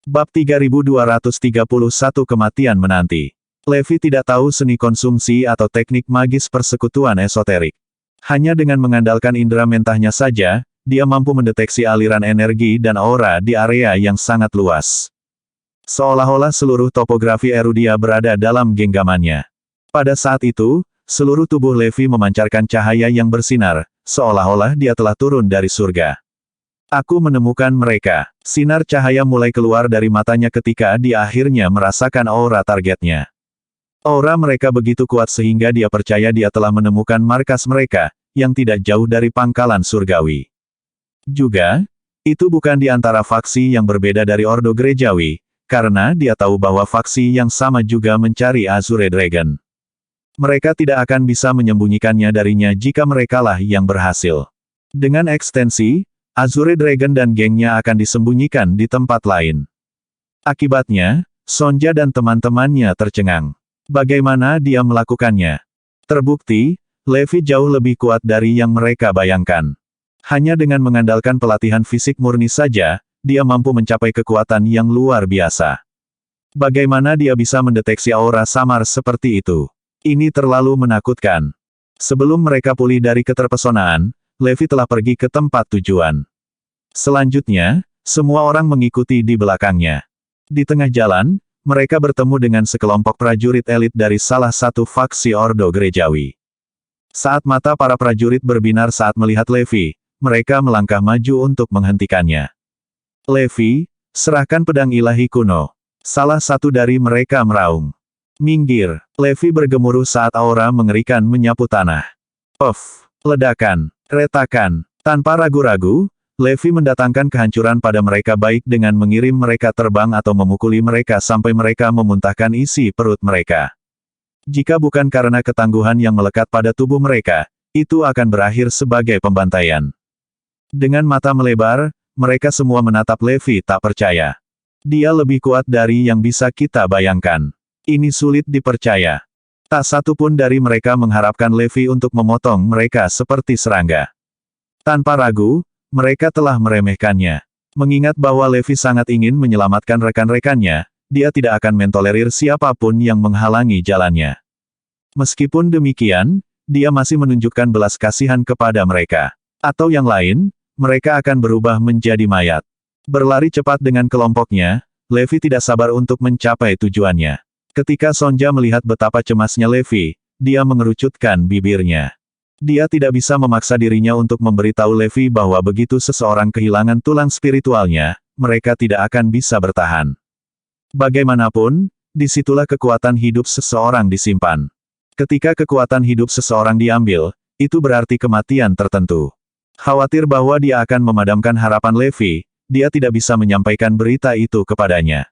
Bab 3231 Kematian Menanti. Levi tidak tahu seni konsumsi atau teknik magis persekutuan esoterik. Hanya dengan mengandalkan indera mentahnya saja, dia mampu mendeteksi aliran energi dan aura di area yang sangat luas. Seolah-olah seluruh topografi Erudia berada dalam genggamannya. Pada saat itu, seluruh tubuh Levi memancarkan cahaya yang bersinar, seolah-olah dia telah turun dari surga. Aku menemukan mereka. Sinar cahaya mulai keluar dari matanya ketika dia akhirnya merasakan aura targetnya. Aura mereka begitu kuat sehingga dia percaya dia telah menemukan markas mereka, yang tidak jauh dari pangkalan surgawi. Juga, itu bukan di antara faksi yang berbeda dari Ordo Gerejawi, karena dia tahu bahwa faksi yang sama juga mencari Azure Dragon. Mereka tidak akan bisa menyembunyikannya darinya jika merekalah yang berhasil. Dengan ekstensi, Azure Dragon dan gengnya akan disembunyikan di tempat lain. Akibatnya, Sonja dan teman-temannya tercengang. Bagaimana dia melakukannya? Terbukti, Levi jauh lebih kuat dari yang mereka bayangkan. Hanya dengan mengandalkan pelatihan fisik murni saja, dia mampu mencapai kekuatan yang luar biasa. Bagaimana dia bisa mendeteksi aura samar seperti itu? Ini terlalu menakutkan. Sebelum mereka pulih dari keterpesonaan, Levi telah pergi ke tempat tujuan. Selanjutnya, semua orang mengikuti di belakangnya. Di tengah jalan, mereka bertemu dengan sekelompok prajurit elit dari salah satu faksi Ordo Gerejawi. Saat mata para prajurit berbinar saat melihat Levi, mereka melangkah maju untuk menghentikannya. Levi, serahkan pedang ilahi kuno. Salah satu dari mereka meraung. Minggir, Levi bergemuruh saat aura mengerikan menyapu tanah. Puff, ledakan. Retakan. Tanpa ragu-ragu, Levi mendatangkan kehancuran pada mereka baik dengan mengirim mereka terbang atau memukuli mereka sampai mereka memuntahkan isi perut mereka. Jika bukan karena ketangguhan yang melekat pada tubuh mereka, itu akan berakhir sebagai pembantaian. Dengan mata melebar, mereka semua menatap Levi tak percaya. Dia lebih kuat dari yang bisa kita bayangkan. Ini sulit dipercaya. Tak satu pun dari mereka mengharapkan Levi untuk memotong mereka seperti serangga. Tanpa ragu, mereka telah meremehkannya. Mengingat bahwa Levi sangat ingin menyelamatkan rekan-rekannya, dia tidak akan mentolerir siapapun yang menghalangi jalannya. Meskipun demikian, dia masih menunjukkan belas kasihan kepada mereka. Atau yang lain, mereka akan berubah menjadi mayat. Berlari cepat dengan kelompoknya, Levi tidak sabar untuk mencapai tujuannya. Ketika Sonja melihat betapa cemasnya Levi, dia mengerucutkan bibirnya. Dia tidak bisa memaksa dirinya untuk memberitahu Levi bahwa begitu seseorang kehilangan tulang spiritualnya, mereka tidak akan bisa bertahan. Bagaimanapun, disitulah kekuatan hidup seseorang disimpan. Ketika kekuatan hidup seseorang diambil, itu berarti kematian tertentu. Khawatir bahwa dia akan memadamkan harapan Levi, dia tidak bisa menyampaikan berita itu kepadanya.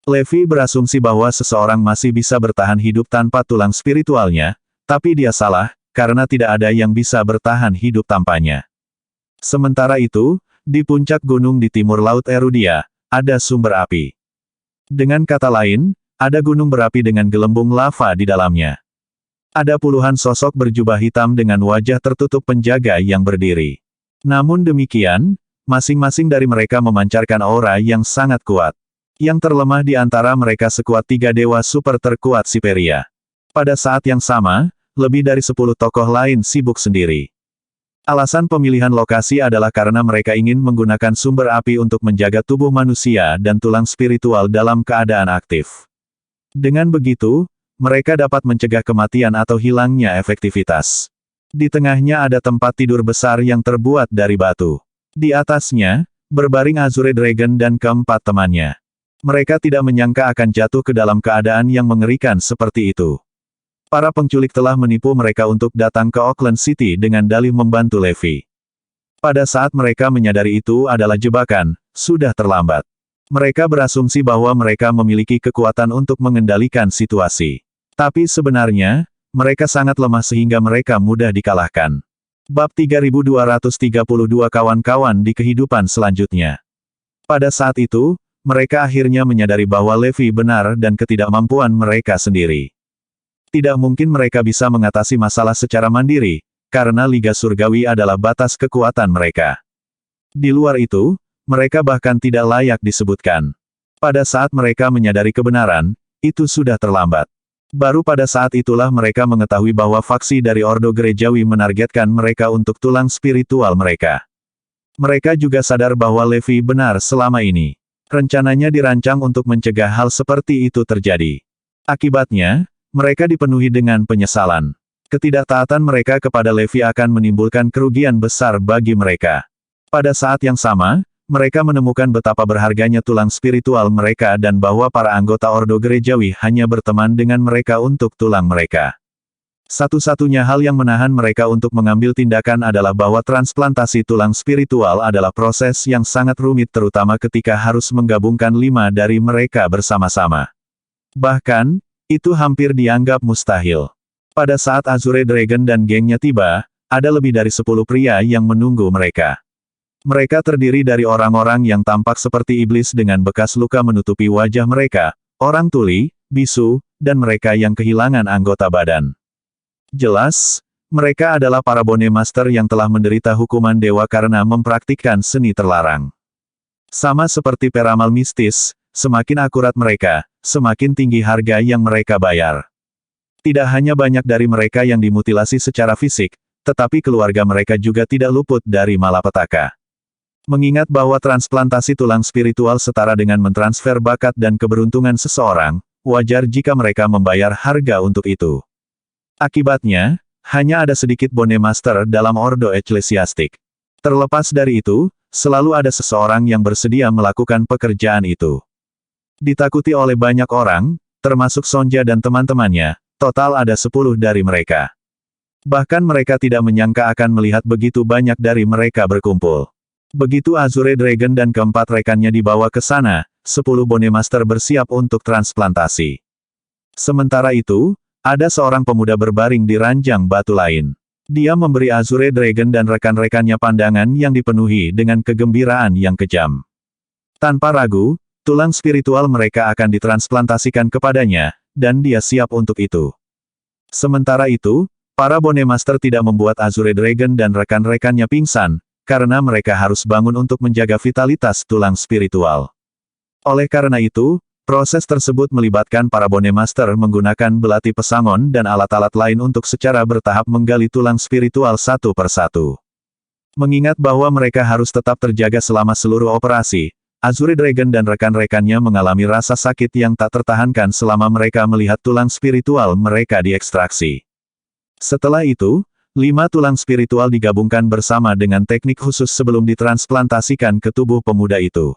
Levi berasumsi bahwa seseorang masih bisa bertahan hidup tanpa tulang spiritualnya, tapi dia salah, karena tidak ada yang bisa bertahan hidup tanpanya. Sementara itu, di puncak gunung di timur laut Erudia, ada sumber api. Dengan kata lain, ada gunung berapi dengan gelembung lava di dalamnya. Ada puluhan sosok berjubah hitam dengan wajah tertutup penjaga yang berdiri. Namun demikian, masing-masing dari mereka memancarkan aura yang sangat kuat. Yang terlemah di antara mereka sekuat 3 dewa super terkuat Siperia. Pada saat yang sama, lebih dari 10 tokoh lain sibuk sendiri. Alasan pemilihan lokasi adalah karena mereka ingin menggunakan sumber api untuk menjaga tubuh manusia dan tulang spiritual dalam keadaan aktif. Dengan begitu, mereka dapat mencegah kematian atau hilangnya efektivitas. Di tengahnya ada tempat tidur besar yang terbuat dari batu. Di atasnya, berbaring Azure Dragon dan keempat temannya. Mereka tidak menyangka akan jatuh ke dalam keadaan yang mengerikan seperti itu. Para penculik telah menipu mereka untuk datang ke Auckland City dengan dalih membantu Levi. Pada saat mereka menyadari itu adalah jebakan, sudah terlambat. Mereka berasumsi bahwa mereka memiliki kekuatan untuk mengendalikan situasi. Tapi sebenarnya, mereka sangat lemah sehingga mereka mudah dikalahkan. Bab 3232 Kawan-kawan di kehidupan selanjutnya. Pada saat itu, mereka akhirnya menyadari bahwa Levi benar dan ketidakmampuan mereka sendiri. Tidak mungkin mereka bisa mengatasi masalah secara mandiri, karena Liga Surgawi adalah batas kekuatan mereka. Di luar itu, mereka bahkan tidak layak disebutkan. Pada saat mereka menyadari kebenaran, itu sudah terlambat. Baru pada saat itulah mereka mengetahui bahwa faksi dari Ordo Gerejawi menargetkan mereka untuk tulang spiritual mereka. Mereka juga sadar bahwa Levi benar selama ini. Rencananya dirancang untuk mencegah hal seperti itu terjadi. Akibatnya, mereka dipenuhi dengan penyesalan. Ketidaktaatan mereka kepada Levi akan menimbulkan kerugian besar bagi mereka. Pada saat yang sama, mereka menemukan betapa berharganya tulang spiritual mereka dan bahwa para anggota Ordo Gerejawi hanya berteman dengan mereka untuk tulang mereka. Satu-satunya hal yang menahan mereka untuk mengambil tindakan adalah bahwa transplantasi tulang spiritual adalah proses yang sangat rumit terutama ketika harus menggabungkan 5 dari mereka bersama-sama. Bahkan, itu hampir dianggap mustahil. Pada saat Azure Dragon dan gengnya tiba, ada lebih dari 10 pria yang menunggu mereka. Mereka terdiri dari orang-orang yang tampak seperti iblis dengan bekas luka menutupi wajah mereka, orang tuli, bisu, dan mereka yang kehilangan anggota badan. Jelas, mereka adalah para Bone Master yang telah menderita hukuman dewa karena mempraktikkan seni terlarang. Sama seperti peramal mistis, semakin akurat mereka, semakin tinggi harga yang mereka bayar. Tidak hanya banyak dari mereka yang dimutilasi secara fisik, tetapi keluarga mereka juga tidak luput dari malapetaka. Mengingat bahwa transplantasi tulang spiritual setara dengan mentransfer bakat dan keberuntungan seseorang, wajar jika mereka membayar harga untuk itu. Akibatnya, hanya ada sedikit Bone Master dalam ordo eklesiastik. Terlepas dari itu, selalu ada seseorang yang bersedia melakukan pekerjaan itu. Ditakuti oleh banyak orang, termasuk Sonja dan teman-temannya, total ada 10 dari mereka. Bahkan mereka tidak menyangka akan melihat begitu banyak dari mereka berkumpul. Begitu Azure Dragon dan keempat rekannya dibawa ke sana, 10 Bone Master bersiap untuk transplantasi. Sementara itu, ada seorang pemuda berbaring di ranjang batu lain. Dia memberi Azure Dragon dan rekan-rekannya pandangan yang dipenuhi dengan kegembiraan yang kejam. Tanpa ragu, tulang spiritual mereka akan ditransplantasikan kepadanya, dan dia siap untuk itu. Sementara itu, para Bone Master tidak membuat Azure Dragon dan rekan-rekannya pingsan, karena mereka harus bangun untuk menjaga vitalitas tulang spiritual. Oleh karena itu, proses tersebut melibatkan para Bone Master menggunakan belati pesangon dan alat-alat lain untuk secara bertahap menggali tulang spiritual satu persatu. Mengingat bahwa mereka harus tetap terjaga selama seluruh operasi, Azure Dragon dan rekan-rekannya mengalami rasa sakit yang tak tertahankan selama mereka melihat tulang spiritual mereka diekstraksi. Setelah itu, 5 tulang spiritual digabungkan bersama dengan teknik khusus sebelum ditransplantasikan ke tubuh pemuda itu.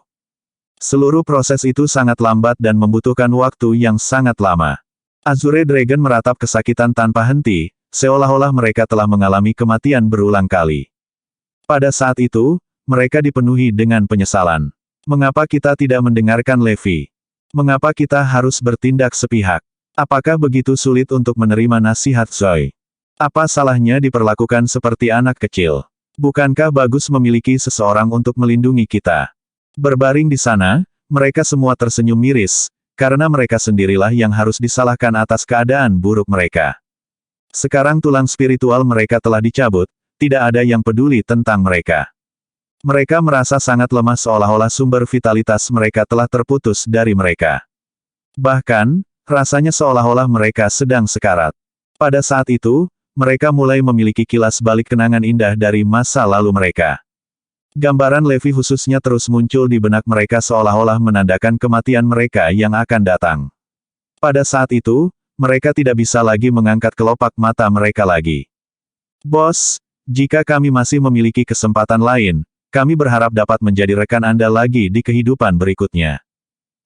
Seluruh proses itu sangat lambat dan membutuhkan waktu yang sangat lama. Azure Dragon meratap kesakitan tanpa henti, seolah-olah mereka telah mengalami kematian berulang kali. Pada saat itu, mereka dipenuhi dengan penyesalan. Mengapa kita tidak mendengarkan Levi? Mengapa kita harus bertindak sepihak? Apakah begitu sulit untuk menerima nasihat Zoe? Apa salahnya diperlakukan seperti anak kecil? Bukankah bagus memiliki seseorang untuk melindungi kita? Berbaring di sana, mereka semua tersenyum miris, karena mereka sendirilah yang harus disalahkan atas keadaan buruk mereka. Sekarang tulang spiritual mereka telah dicabut, tidak ada yang peduli tentang mereka. Mereka merasa sangat lemah seolah-olah sumber vitalitas mereka telah terputus dari mereka. Bahkan, rasanya seolah-olah mereka sedang sekarat. Pada saat itu, mereka mulai memiliki kilas balik kenangan indah dari masa lalu mereka. Gambaran Levi khususnya terus muncul di benak mereka seolah-olah menandakan kematian mereka yang akan datang. Pada saat itu, mereka tidak bisa lagi mengangkat kelopak mata mereka lagi. Bos, jika kami masih memiliki kesempatan lain, kami berharap dapat menjadi rekan Anda lagi di kehidupan berikutnya.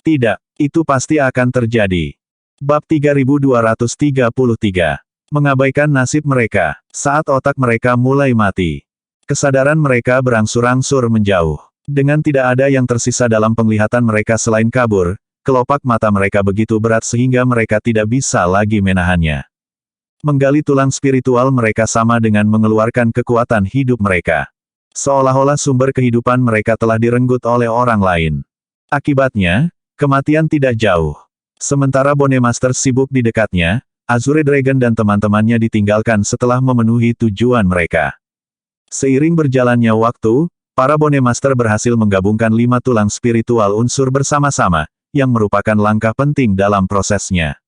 Tidak, itu pasti akan terjadi. Bab 3233. Mengabaikan nasib mereka, saat otak mereka mulai mati. Kesadaran mereka berangsur-angsur menjauh. Dengan tidak ada yang tersisa dalam penglihatan mereka selain kabur, kelopak mata mereka begitu berat sehingga mereka tidak bisa lagi menahannya. Menggali tulang spiritual mereka sama dengan mengeluarkan kekuatan hidup mereka. Seolah-olah sumber kehidupan mereka telah direnggut oleh orang lain. Akibatnya, kematian tidak jauh. Sementara Bone Master sibuk di dekatnya, Azure Dragon dan teman-temannya ditinggalkan setelah memenuhi tujuan mereka. Seiring berjalannya waktu, para Bone Master berhasil menggabungkan 5 tulang spiritual unsur bersama-sama, yang merupakan langkah penting dalam prosesnya.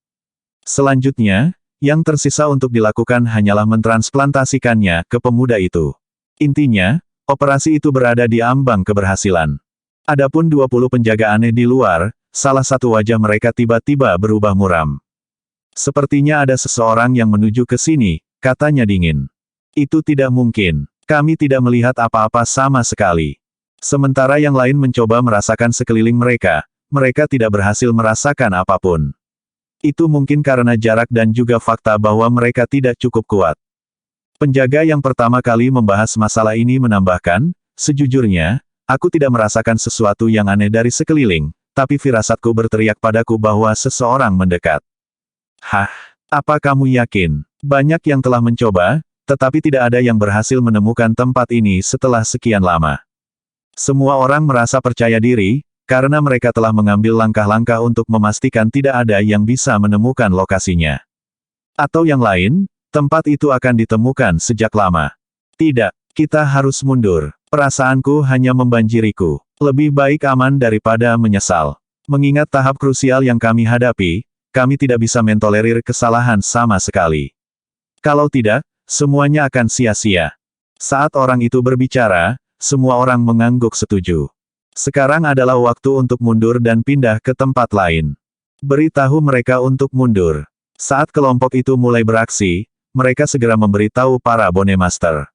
Selanjutnya, yang tersisa untuk dilakukan hanyalah mentransplantasikannya ke pemuda itu. Intinya, operasi itu berada di ambang keberhasilan. Adapun 20 penjaga aneh di luar, salah satu wajah mereka tiba-tiba berubah muram. Sepertinya ada seseorang yang menuju ke sini, katanya dingin. Itu tidak mungkin. Kami tidak melihat apa-apa sama sekali. Sementara yang lain mencoba merasakan sekeliling mereka, mereka tidak berhasil merasakan apapun. Itu mungkin karena jarak dan juga fakta bahwa mereka tidak cukup kuat. Penjaga yang pertama kali membahas masalah ini menambahkan, sejujurnya, aku tidak merasakan sesuatu yang aneh dari sekeliling, tapi firasatku berteriak padaku bahwa seseorang mendekat. Hah? Apa kamu yakin? Banyak yang telah mencoba, tetapi tidak ada yang berhasil menemukan tempat ini setelah sekian lama. Semua orang merasa percaya diri, karena mereka telah mengambil langkah-langkah untuk memastikan tidak ada yang bisa menemukan lokasinya. Atau yang lain, tempat itu akan ditemukan sejak lama. Tidak, kita harus mundur. Perasaanku hanya membanjiriku. Lebih baik aman daripada menyesal. Mengingat tahap krusial yang kami hadapi, kami tidak bisa mentolerir kesalahan sama sekali. Kalau tidak, semuanya akan sia-sia. Saat orang itu berbicara, semua orang mengangguk setuju. Sekarang adalah waktu untuk mundur dan pindah ke tempat lain. Beritahu mereka untuk mundur. Saat kelompok itu mulai beraksi, mereka segera memberitahu para Bone Master.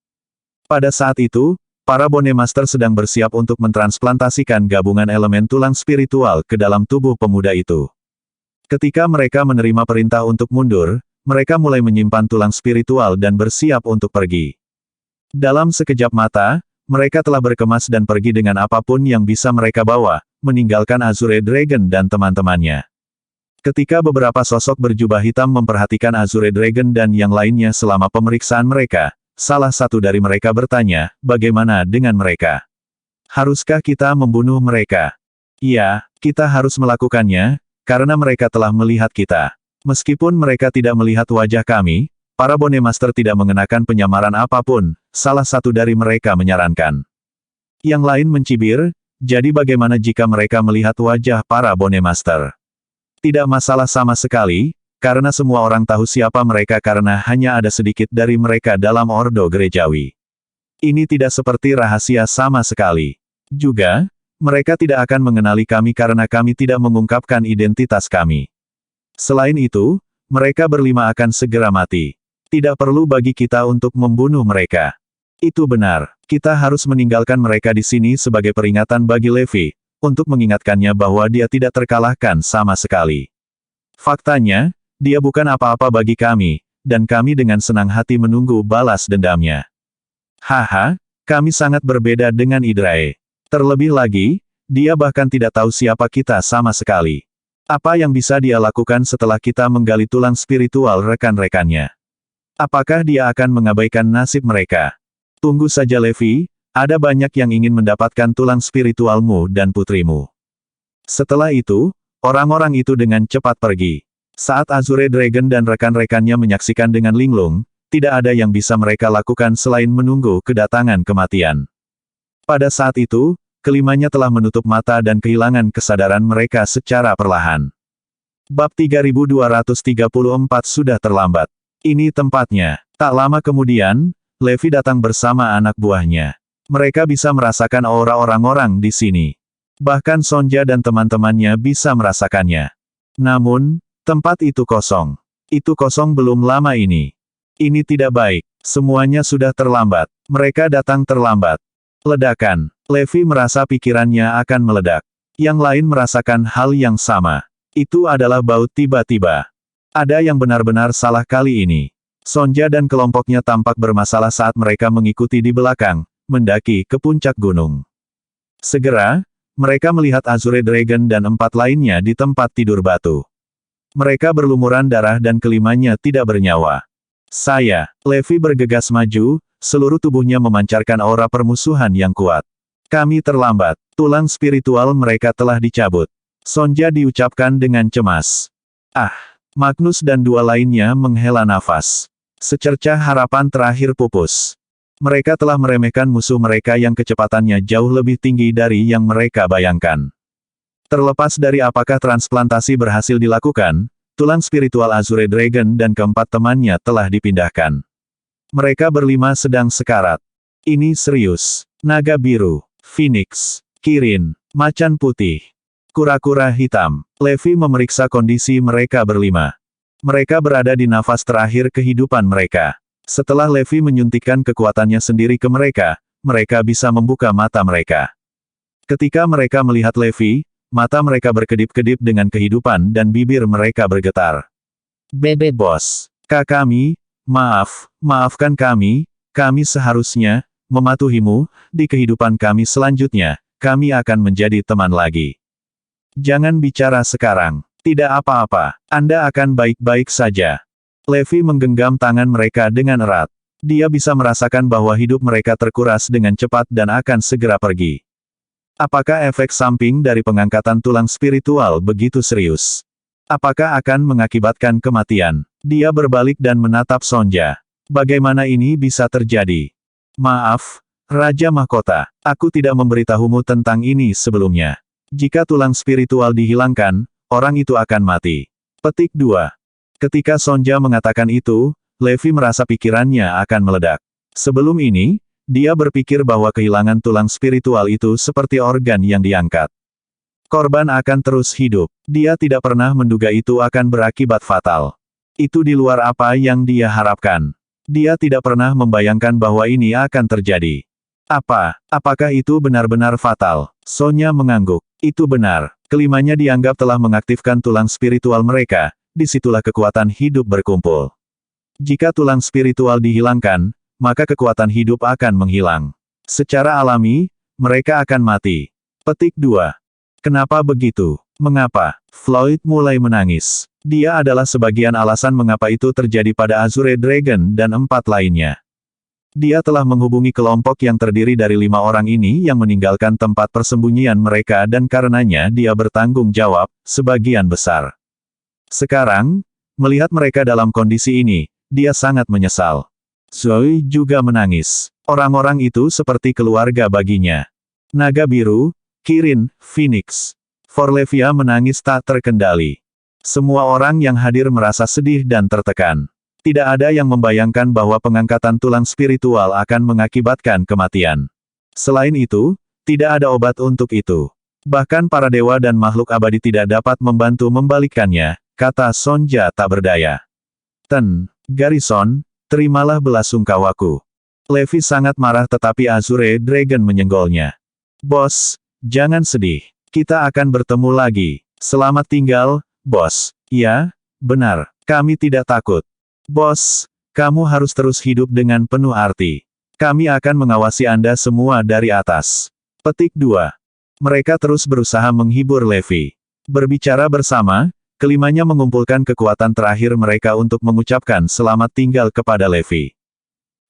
Pada saat itu, para Bone Master sedang bersiap untuk mentransplantasikan gabungan elemen tulang spiritual ke dalam tubuh pemuda itu. Ketika mereka menerima perintah untuk mundur, mereka mulai menyimpan tulang spiritual dan bersiap untuk pergi. Dalam sekejap mata, mereka telah berkemas dan pergi dengan apapun yang bisa mereka bawa, meninggalkan Azure Dragon dan teman-temannya. Ketika beberapa sosok berjubah hitam memperhatikan Azure Dragon dan yang lainnya selama pemeriksaan mereka, salah satu dari mereka bertanya, bagaimana dengan mereka? Haruskah kita membunuh mereka? Iya, kita harus melakukannya, karena mereka telah melihat kita. Meskipun mereka tidak melihat wajah kami, para Bone Master tidak mengenakan penyamaran apapun, salah satu dari mereka menyarankan. Yang lain mencibir, jadi bagaimana jika mereka melihat wajah para Bone Master? Tidak masalah sama sekali, karena semua orang tahu siapa mereka karena hanya ada sedikit dari mereka dalam Ordo Gerejawi. Ini tidak seperti rahasia sama sekali. Juga, mereka tidak akan mengenali kami karena kami tidak mengungkapkan identitas kami. Selain itu, mereka berlima akan segera mati. Tidak perlu bagi kita untuk membunuh mereka. Itu benar, kita harus meninggalkan mereka di sini sebagai peringatan bagi Levi, untuk mengingatkannya bahwa dia tidak terkalahkan sama sekali. Faktanya, dia bukan apa-apa bagi kami, dan kami dengan senang hati menunggu balas dendamnya. Haha, kami sangat berbeda dengan Idrae. Terlebih lagi, dia bahkan tidak tahu siapa kita sama sekali. Apa yang bisa dia lakukan setelah kita menggali tulang spiritual rekan-rekannya? Apakah dia akan mengabaikan nasib mereka? Tunggu saja Levi, ada banyak yang ingin mendapatkan tulang spiritualmu dan putrimu. Setelah itu, orang-orang itu dengan cepat pergi. Saat Azure Dragon dan rekan-rekannya menyaksikan dengan linglung, tidak ada yang bisa mereka lakukan selain menunggu kedatangan kematian. Pada saat itu, kelimanya telah menutup mata dan kehilangan kesadaran mereka secara perlahan. Bab 3234 sudah terlambat. Ini tempatnya. Tak lama kemudian, Levi datang bersama anak buahnya. Mereka bisa merasakan aura orang-orang di sini. Bahkan Sonja dan teman-temannya bisa merasakannya. Namun, tempat itu kosong. Itu kosong belum lama ini. Ini tidak baik. Semuanya sudah terlambat. Mereka datang terlambat. Ledakan. Levi merasa pikirannya akan meledak. Yang lain merasakan hal yang sama. Itu adalah bau tiba-tiba. Ada yang benar-benar salah kali ini. Sonja dan kelompoknya tampak bermasalah saat mereka mengikuti di belakang, mendaki ke puncak gunung. Segera, mereka melihat Azure Dragon dan 4 lainnya di tempat tidur batu. Mereka berlumuran darah dan kelimanya tidak bernyawa. Levi bergegas maju, seluruh tubuhnya memancarkan aura permusuhan yang kuat. Kami terlambat. Tulang spiritual mereka telah dicabut. Sonja diucapkan dengan cemas. Magnus dan 2 lainnya menghela nafas. Secercah harapan terakhir pupus. Mereka telah meremehkan musuh mereka yang kecepatannya jauh lebih tinggi dari yang mereka bayangkan. Terlepas dari apakah transplantasi berhasil dilakukan, tulang spiritual Azure Dragon dan keempat temannya telah dipindahkan. Mereka berlima sedang sekarat. Ini serius. Naga biru, Phoenix, Kirin, macan putih, kura-kura hitam. Levi memeriksa kondisi mereka berlima. Mereka berada di nafas terakhir kehidupan mereka. Setelah Levi menyuntikkan kekuatannya sendiri ke mereka, mereka bisa membuka mata mereka. Ketika mereka melihat Levi, mata mereka berkedip-kedip dengan kehidupan dan bibir mereka bergetar. Bebe bos, kami, maafkan kami seharusnya mematuhimu, di kehidupan kami selanjutnya, kami akan menjadi teman lagi. Jangan bicara sekarang, tidak apa-apa, Anda akan baik-baik saja. Levi menggenggam tangan mereka dengan erat. Dia bisa merasakan bahwa hidup mereka terkuras dengan cepat dan akan segera pergi. Apakah efek samping dari pengangkatan tulang spiritual begitu serius? Apakah akan mengakibatkan kematian? Dia berbalik dan menatap Sonja. Bagaimana ini bisa terjadi? Maaf, Raja Mahkota, aku tidak memberitahumu tentang ini sebelumnya. Jika tulang spiritual dihilangkan, orang itu akan mati. Petik 2. Ketika Sonja mengatakan itu, Levi merasa pikirannya akan meledak. Sebelum ini, dia berpikir bahwa kehilangan tulang spiritual itu seperti organ yang diangkat. Korban akan terus hidup. Dia tidak pernah menduga itu akan berakibat fatal. Itu di luar apa yang dia harapkan. Dia tidak pernah membayangkan bahwa ini akan terjadi. Apakah itu benar-benar fatal? Sonya mengangguk. Itu benar. Kelimanya dianggap telah mengaktifkan tulang spiritual mereka, disitulah kekuatan hidup berkumpul. Jika tulang spiritual dihilangkan, maka kekuatan hidup akan menghilang. Secara alami, mereka akan mati. Petik 2. Kenapa begitu? Mengapa? Floyd mulai menangis. Dia adalah sebagian alasan mengapa itu terjadi pada Azure Dragon dan 4 lainnya. Dia telah menghubungi kelompok yang terdiri dari 5 orang ini yang meninggalkan tempat persembunyian mereka dan karenanya dia bertanggung jawab, sebagian besar. Sekarang, melihat mereka dalam kondisi ini, dia sangat menyesal. Zoe juga menangis. Orang-orang itu seperti keluarga baginya. Naga biru, Kirin, Phoenix. Forlevia menangis tak terkendali. Semua orang yang hadir merasa sedih dan tertekan. Tidak ada yang membayangkan bahwa pengangkatan tulang spiritual akan mengakibatkan kematian. Selain itu, tidak ada obat untuk itu. Bahkan para dewa dan makhluk abadi tidak dapat membantu membalikkannya, kata Sonja tak berdaya. Garrison, terimalah belasungkawaku. Levi sangat marah tetapi Azure Dragon menyenggolnya. Bos, jangan sedih. Kita akan bertemu lagi. Selamat tinggal, bos. Ya, benar. Kami tidak takut. Bos, kamu harus terus hidup dengan penuh arti. Kami akan mengawasi Anda semua dari atas. Petik 2. Mereka terus berusaha menghibur Levi. Berbicara bersama, kelimanya mengumpulkan kekuatan terakhir mereka untuk mengucapkan selamat tinggal kepada Levi.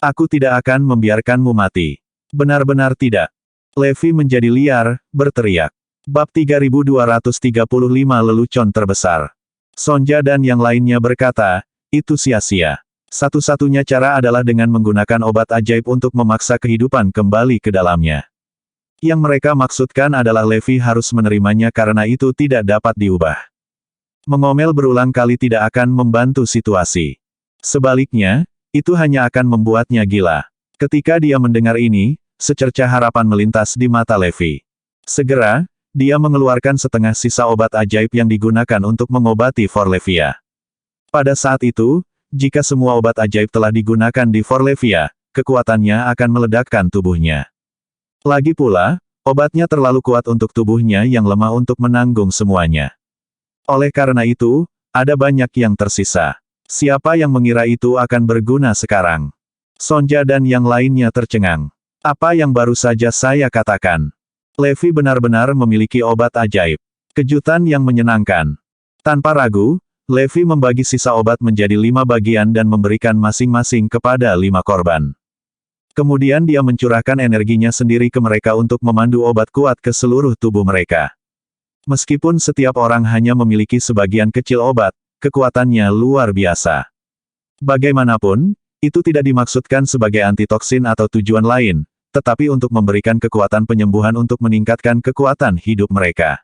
Aku tidak akan membiarkanmu mati. Benar-benar tidak. Levi menjadi liar, berteriak. Bab 3235 Lelucon Terbesar. Sonja dan yang lainnya berkata, itu sia-sia. Satu-satunya cara adalah dengan menggunakan obat ajaib untuk memaksa kehidupan kembali ke dalamnya. Yang mereka maksudkan adalah Levi harus menerimanya karena itu tidak dapat diubah. Mengomel berulang kali tidak akan membantu situasi. Sebaliknya, itu hanya akan membuatnya gila. Ketika dia mendengar ini, secercah harapan melintas di mata Levi. Segera, dia mengeluarkan setengah sisa obat ajaib yang digunakan untuk mengobati Forlevia. Pada saat itu, jika semua obat ajaib telah digunakan di Forlevia, kekuatannya akan meledakkan tubuhnya. Lagi pula, obatnya terlalu kuat untuk tubuhnya yang lemah untuk menanggung semuanya. Oleh karena itu, ada banyak yang tersisa. Siapa yang mengira itu akan berguna sekarang? Sonja dan yang lainnya tercengang. Apa yang baru saja saya katakan? Levi benar-benar memiliki obat ajaib. Kejutan yang menyenangkan. Tanpa ragu, Levi membagi sisa obat menjadi 5 bagian dan memberikan masing-masing kepada 5 korban. Kemudian dia mencurahkan energinya sendiri ke mereka untuk memandu obat kuat ke seluruh tubuh mereka. Meskipun setiap orang hanya memiliki sebagian kecil obat, kekuatannya luar biasa. Bagaimanapun, itu tidak dimaksudkan sebagai antitoksin atau tujuan lain, tetapi untuk memberikan kekuatan penyembuhan untuk meningkatkan kekuatan hidup mereka.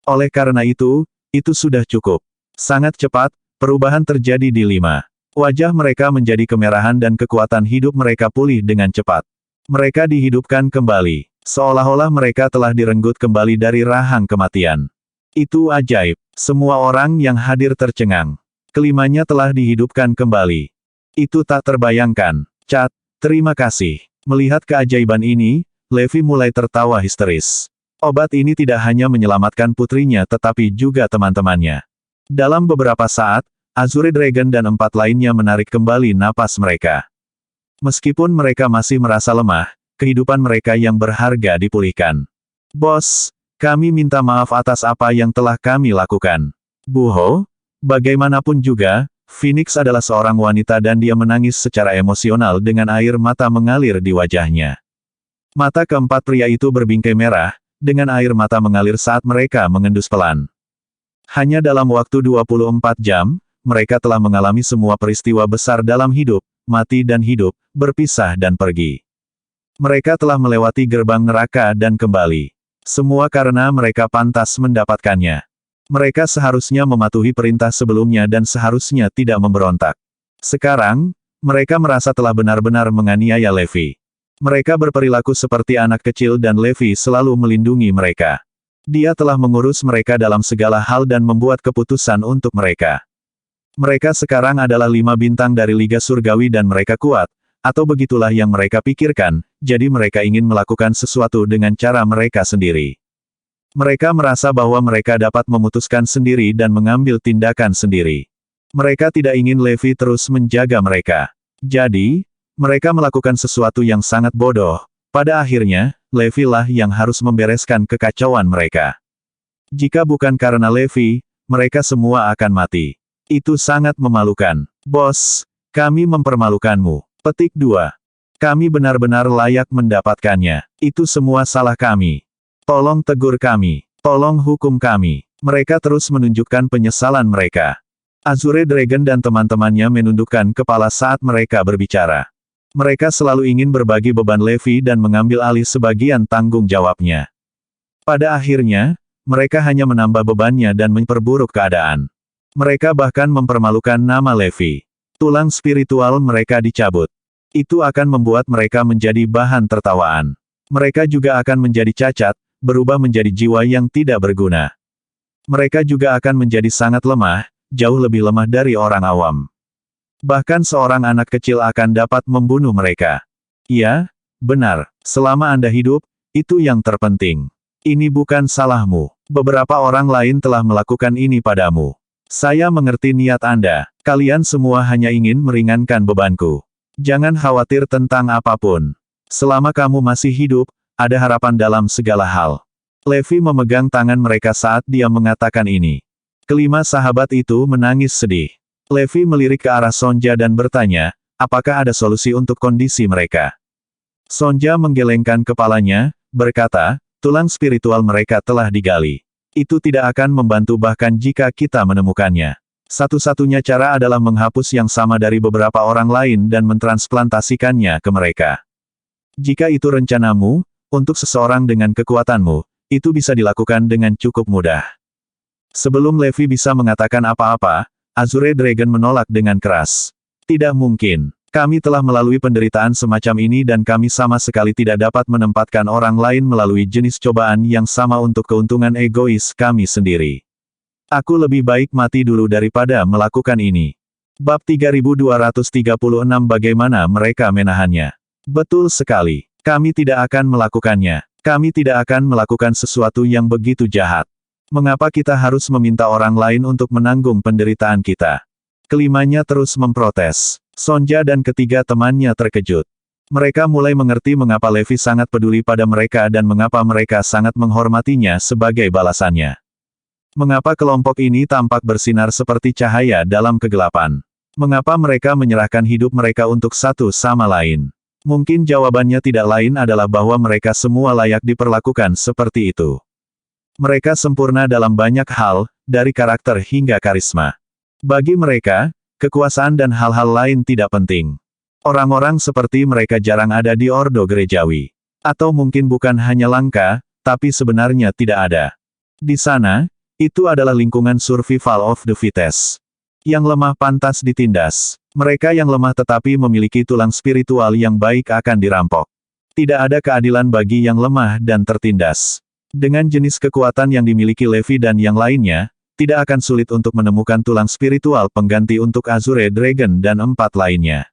Oleh karena itu sudah cukup. Sangat cepat, perubahan terjadi di 5. Wajah mereka menjadi kemerahan dan kekuatan hidup mereka pulih dengan cepat. Mereka dihidupkan kembali. Seolah-olah mereka telah direnggut kembali dari rahang kematian. Itu ajaib. Semua orang yang hadir tercengang. Kelimanya telah dihidupkan kembali. Itu tak terbayangkan. Cat, terima kasih. Melihat keajaiban ini, Levi mulai tertawa histeris. Obat ini tidak hanya menyelamatkan putrinya tetapi juga teman-temannya. Dalam beberapa saat, Azure Dragon dan 4 lainnya menarik kembali napas mereka. Meskipun mereka masih merasa lemah, kehidupan mereka yang berharga dipulihkan. Bos, kami minta maaf atas apa yang telah kami lakukan. Buho, bagaimanapun juga, Phoenix adalah seorang wanita dan dia menangis secara emosional dengan air mata mengalir di wajahnya. Mata keempat pria itu berbingkai merah, dengan air mata mengalir saat mereka mengendus pelan. Hanya dalam waktu 24 jam, mereka telah mengalami semua peristiwa besar dalam hidup, mati dan hidup, berpisah dan pergi. Mereka telah melewati gerbang neraka dan kembali. Semua karena mereka pantas mendapatkannya. Mereka seharusnya mematuhi perintah sebelumnya dan seharusnya tidak memberontak. Sekarang, mereka merasa telah benar-benar menganiaya Levi. Mereka berperilaku seperti anak kecil dan Levi selalu melindungi mereka. Dia telah mengurus mereka dalam segala hal dan membuat keputusan untuk mereka. Mereka sekarang adalah 5 bintang dari Liga Surgawi dan mereka kuat, atau begitulah yang mereka pikirkan, jadi mereka ingin melakukan sesuatu dengan cara mereka sendiri. Mereka merasa bahwa mereka dapat memutuskan sendiri dan mengambil tindakan sendiri. Mereka tidak ingin Levi terus menjaga mereka. Jadi, mereka melakukan sesuatu yang sangat bodoh. Pada akhirnya, Levi lah yang harus membereskan kekacauan mereka. Jika bukan karena Levi, mereka semua akan mati. Itu sangat memalukan. Bos, kami mempermalukanmu. Petik 2. Kami benar-benar layak mendapatkannya. Itu semua salah kami. Tolong tegur kami. Tolong hukum kami. Mereka terus menunjukkan penyesalan mereka. Azure Dragon dan teman-temannya menundukkan kepala saat mereka berbicara. Mereka selalu ingin berbagi beban Levi dan mengambil alih sebagian tanggung jawabnya. Pada akhirnya, mereka hanya menambah bebannya dan memperburuk keadaan. Mereka bahkan mempermalukan nama Levi. Tulang spiritual mereka dicabut. Itu akan membuat mereka menjadi bahan tertawaan. Mereka juga akan menjadi cacat, berubah menjadi jiwa yang tidak berguna. Mereka juga akan menjadi sangat lemah, jauh lebih lemah dari orang awam. Bahkan seorang anak kecil akan dapat membunuh mereka. Ya, benar, selama Anda hidup, itu yang terpenting. Ini bukan salahmu. Beberapa orang lain telah melakukan ini padamu. Saya mengerti niat Anda. Kalian semua hanya ingin meringankan bebanku. Jangan khawatir tentang apapun. Selama kamu masih hidup, ada harapan dalam segala hal. Levi memegang tangan mereka saat dia mengatakan ini. Kelima sahabat itu menangis sedih. Levi melirik ke arah Sonja dan bertanya, apakah ada solusi untuk kondisi mereka? Sonja menggelengkan kepalanya, berkata, tulang spiritual mereka telah digali. Itu tidak akan membantu bahkan jika kita menemukannya. Satu-satunya cara adalah menghapus yang sama dari beberapa orang lain dan mentransplantasikannya ke mereka. Jika itu rencanamu, untuk seseorang dengan kekuatanmu, itu bisa dilakukan dengan cukup mudah. Sebelum Levi bisa mengatakan apa-apa, Azure Dragon menolak dengan keras. Tidak mungkin. Kami telah melalui penderitaan semacam ini dan kami sama sekali tidak dapat menempatkan orang lain melalui jenis cobaan yang sama untuk keuntungan egois kami sendiri. Aku lebih baik mati dulu daripada melakukan ini. Bab 3236 Bagaimana mereka menahannya? Betul sekali. Kami tidak akan melakukannya. Kami tidak akan melakukan sesuatu yang begitu jahat. Mengapa kita harus meminta orang lain untuk menanggung penderitaan kita? Kelimanya terus memprotes. Sonja dan ketiga temannya terkejut. Mereka mulai mengerti mengapa Levi sangat peduli pada mereka dan mengapa mereka sangat menghormatinya sebagai balasannya. Mengapa kelompok ini tampak bersinar seperti cahaya dalam kegelapan? Mengapa mereka menyerahkan hidup mereka untuk satu sama lain? Mungkin jawabannya tidak lain adalah bahwa mereka semua layak diperlakukan seperti itu. Mereka sempurna dalam banyak hal, dari karakter hingga karisma. Bagi mereka, kekuasaan dan hal-hal lain tidak penting. Orang-orang seperti mereka jarang ada di ordo gerejawi. Atau mungkin bukan hanya langka, tapi sebenarnya tidak ada. Di sana, Itu adalah lingkungan survival of the fittest. Yang lemah pantas ditindas. Mereka yang lemah tetapi memiliki tulang spiritual yang baik akan dirampok. Tidak ada keadilan bagi yang lemah dan tertindas. Dengan jenis kekuatan yang dimiliki Levi dan yang lainnya, tidak akan sulit untuk menemukan tulang spiritual pengganti untuk Azure Dragon dan 4 lainnya.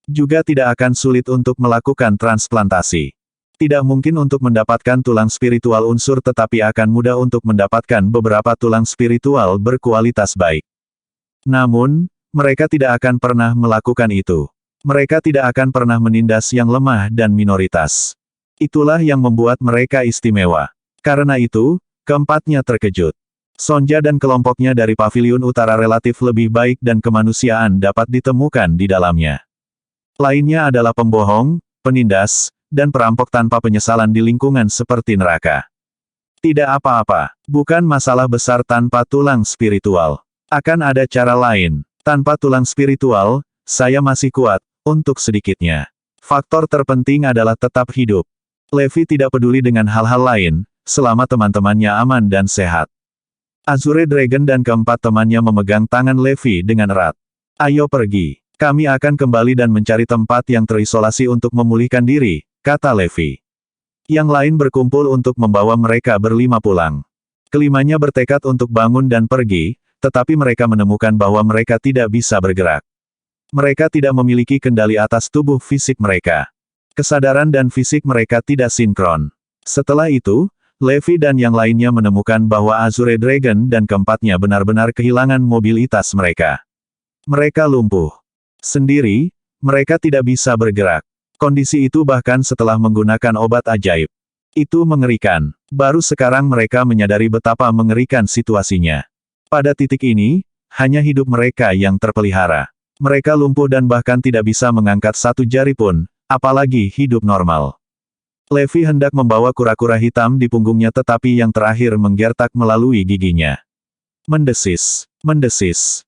Juga tidak akan sulit untuk melakukan transplantasi. Tidak mungkin untuk mendapatkan tulang spiritual unsur tetapi akan mudah untuk mendapatkan beberapa tulang spiritual berkualitas baik. Namun, mereka tidak akan pernah melakukan itu. Mereka tidak akan pernah menindas yang lemah dan minoritas. Itulah yang membuat mereka istimewa. Karena itu, keempatnya terkejut. Sonja dan kelompoknya dari Paviliun Utara relatif lebih baik dan kemanusiaan dapat ditemukan di dalamnya. Lainnya adalah pembohong, penindas, dan perampok tanpa penyesalan di lingkungan seperti neraka. Tidak apa-apa, bukan masalah besar tanpa tulang spiritual. Akan ada cara lain. Tanpa tulang spiritual, saya masih kuat, untuk sedikitnya. Faktor terpenting adalah tetap hidup. Levi tidak peduli dengan hal-hal lain, selama teman-temannya aman dan sehat. Azure Dragon dan keempat temannya memegang tangan Levi dengan erat. Ayo pergi. Kami akan kembali dan mencari tempat yang terisolasi untuk memulihkan diri, kata Levi. Yang lain berkumpul untuk membawa mereka berlima pulang. Kelimanya bertekad untuk bangun dan pergi, tetapi mereka menemukan bahwa mereka tidak bisa bergerak. Mereka tidak memiliki kendali atas tubuh fisik mereka. Kesadaran dan fisik mereka tidak sinkron. Setelah itu, Levi dan yang lainnya menemukan bahwa Azure Dragon dan keempatnya benar-benar kehilangan mobilitas mereka. Mereka lumpuh. Sendiri, mereka tidak bisa bergerak. Kondisi itu bahkan setelah menggunakan obat ajaib. Itu mengerikan. Baru sekarang mereka menyadari betapa mengerikan situasinya. Pada titik ini, hanya hidup mereka yang terpelihara. Mereka lumpuh dan bahkan tidak bisa mengangkat satu jari pun, apalagi hidup normal. Levi hendak membawa kura-kura hitam di punggungnya tetapi yang terakhir menggertak melalui giginya. Mendesis. Mendesis.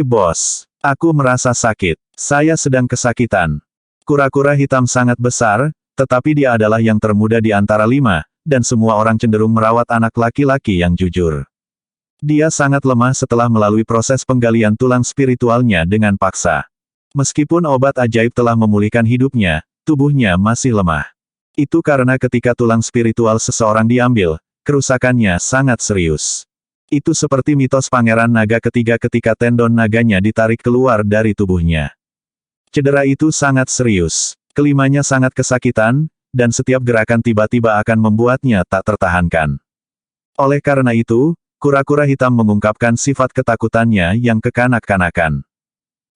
Bos. Aku merasa sakit. Saya sedang kesakitan. Kura-kura hitam sangat besar, tetapi dia adalah yang termuda di antara 5, dan semua orang cenderung merawat anak laki-laki yang jujur. Dia sangat lemah setelah melalui proses penggalian tulang spiritualnya dengan paksa. Meskipun obat ajaib telah memulihkan hidupnya, tubuhnya masih lemah. Itu karena ketika tulang spiritual seseorang diambil, kerusakannya sangat serius. Itu seperti mitos Pangeran Naga ketiga ketika tendon naganya ditarik keluar dari tubuhnya. Cedera itu sangat serius. Kelimanya sangat kesakitan, dan setiap gerakan tiba-tiba akan membuatnya tak tertahankan. Oleh karena itu, kura-kura hitam mengungkapkan sifat ketakutannya yang kekanak-kanakan.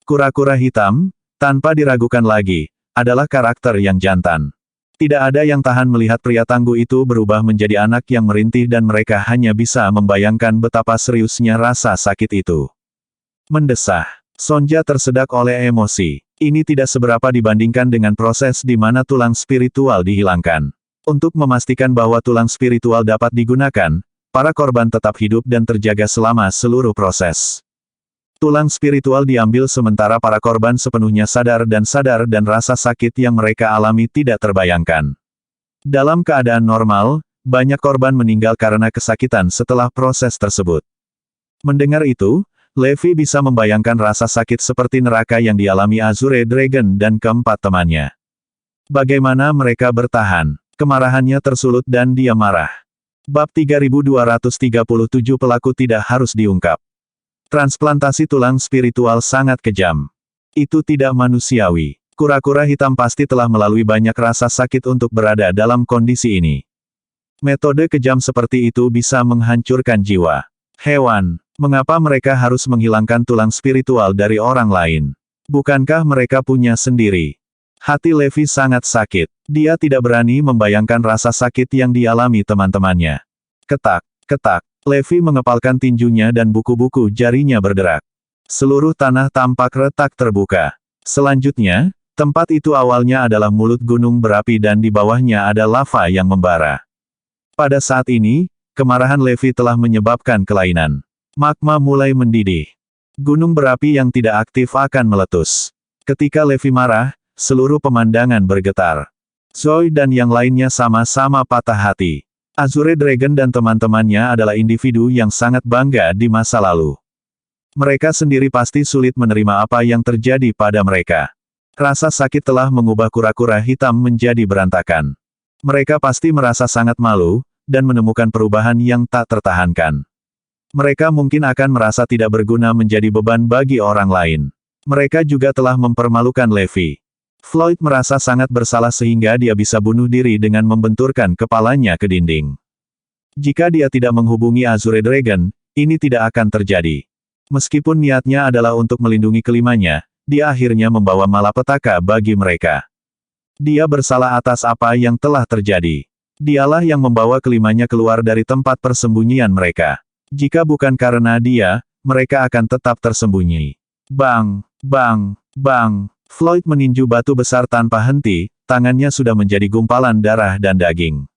Kura-kura hitam, tanpa diragukan lagi, adalah karakter yang jantan. Tidak ada yang tahan melihat pria tangguh itu berubah menjadi anak yang merintih dan mereka hanya bisa membayangkan betapa seriusnya rasa sakit itu. Mendesah. Sonja tersedak oleh emosi. Ini tidak seberapa dibandingkan dengan proses di mana tulang spiritual dihilangkan. Untuk memastikan bahwa tulang spiritual dapat digunakan, para korban tetap hidup dan terjaga selama seluruh proses. Tulang spiritual diambil sementara para korban sepenuhnya sadar dan rasa sakit yang mereka alami tidak terbayangkan. Dalam keadaan normal, banyak korban meninggal karena kesakitan setelah proses tersebut. Mendengar itu, Levi bisa membayangkan rasa sakit seperti neraka yang dialami Azure Dragon dan keempat temannya. Bagaimana mereka bertahan? Kemarahannya tersulut dan dia marah. Bab 3237 Pelaku tidak harus diungkap. Transplantasi tulang spiritual sangat kejam. Itu tidak manusiawi. Kura-kura hitam pasti telah melalui banyak rasa sakit untuk berada dalam kondisi ini. Metode kejam seperti itu bisa menghancurkan jiwa. Hewan, mengapa mereka harus menghilangkan tulang spiritual dari orang lain? Bukankah mereka punya sendiri? Hati Levi sangat sakit. Dia tidak berani membayangkan rasa sakit yang dialami teman-temannya. Ketak, ketak. Levi mengepalkan tinjunya dan buku-buku jarinya berderak. Seluruh tanah tampak retak terbuka. Selanjutnya, tempat itu awalnya adalah mulut gunung berapi dan di bawahnya ada lava yang membara. Pada saat ini, kemarahan Levi telah menyebabkan kelainan. Magma mulai mendidih. Gunung berapi yang tidak aktif akan meletus. Ketika Levi marah, seluruh pemandangan bergetar. Zoe dan yang lainnya sama-sama patah hati. Azure Dragon dan teman-temannya adalah individu yang sangat bangga di masa lalu. Mereka sendiri pasti sulit menerima apa yang terjadi pada mereka. Rasa sakit telah mengubah kura-kura hitam menjadi berantakan. Mereka pasti merasa sangat malu, dan menemukan perubahan yang tak tertahankan. Mereka mungkin akan merasa tidak berguna menjadi beban bagi orang lain. Mereka juga telah mempermalukan Levi. Floyd merasa sangat bersalah sehingga dia bisa bunuh diri dengan membenturkan kepalanya ke dinding. Jika dia tidak menghubungi Azure Dragon, ini tidak akan terjadi. Meskipun niatnya adalah untuk melindungi kelimanya, dia akhirnya membawa malapetaka bagi mereka. Dia bersalah atas apa yang telah terjadi. Dialah yang membawa kelimanya keluar dari tempat persembunyian mereka. Jika bukan karena dia, mereka akan tetap tersembunyi. Bang, bang, bang. Floyd meninju batu besar tanpa henti, tangannya sudah menjadi gumpalan darah dan daging.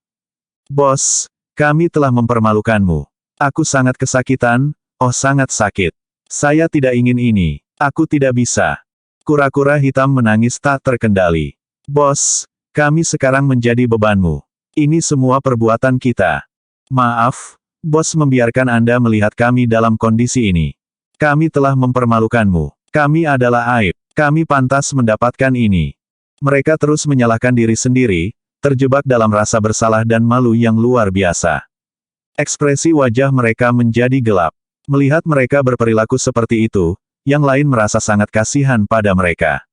Bos, kami telah mempermalukanmu. Aku sangat kesakitan, oh sangat sakit. Saya tidak ingin ini. Aku tidak bisa. Kura-kura hitam menangis tak terkendali. Bos, kami sekarang menjadi bebanmu. Ini semua perbuatan kita. Maaf, bos membiarkan Anda melihat kami dalam kondisi ini. Kami telah mempermalukanmu. Kami adalah aib. Kami pantas mendapatkan ini. Mereka terus menyalahkan diri sendiri, terjebak dalam rasa bersalah dan malu yang luar biasa. Ekspresi wajah mereka menjadi gelap. Melihat mereka berperilaku seperti itu, yang lain merasa sangat kasihan pada mereka.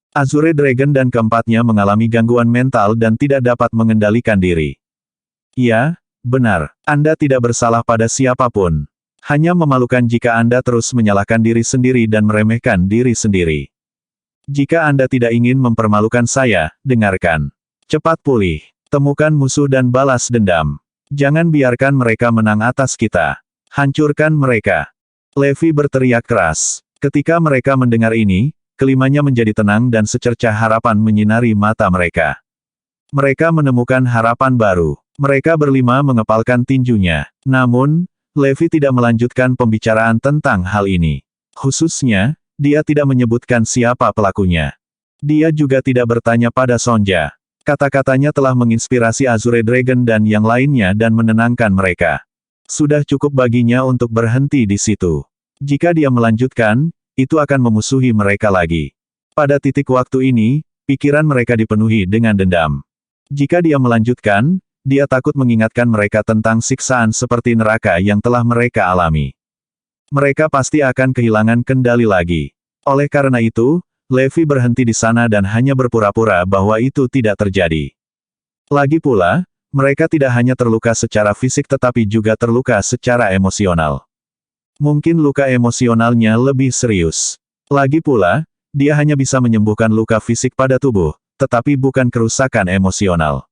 Azure Dragon dan keempatnya mengalami gangguan mental dan tidak dapat mengendalikan diri. Ya, benar, Anda tidak bersalah pada siapapun. Hanya memalukan jika Anda terus menyalahkan diri sendiri dan meremehkan diri sendiri. Jika Anda tidak ingin mempermalukan saya, dengarkan. Cepat pulih, temukan musuh dan balas dendam. Jangan biarkan mereka menang atas kita. Hancurkan mereka. Levi berteriak keras. Ketika mereka mendengar ini, kelimanya menjadi tenang dan secercah harapan menyinari mata mereka. Mereka menemukan harapan baru. Mereka berlima mengepalkan tinjunya. Namun, Levi tidak melanjutkan pembicaraan tentang hal ini. Khususnya, dia tidak menyebutkan siapa pelakunya. Dia juga tidak bertanya pada Sonja. Kata-katanya telah menginspirasi Azure Dragon dan yang lainnya dan menenangkan mereka. Sudah cukup baginya untuk berhenti di situ. Jika dia melanjutkan, itu akan memusuhi mereka lagi. Pada titik waktu ini, pikiran mereka dipenuhi dengan dendam. Jika dia melanjutkan, dia takut mengingatkan mereka tentang siksaan seperti neraka yang telah mereka alami. Mereka pasti akan kehilangan kendali lagi. Oleh karena itu, Levi berhenti di sana dan hanya berpura-pura bahwa itu tidak terjadi. Lagi pula, mereka tidak hanya terluka secara fisik tetapi juga terluka secara emosional. Mungkin luka emosionalnya lebih serius. Lagi pula, dia hanya bisa menyembuhkan luka fisik pada tubuh, tetapi bukan kerusakan emosional.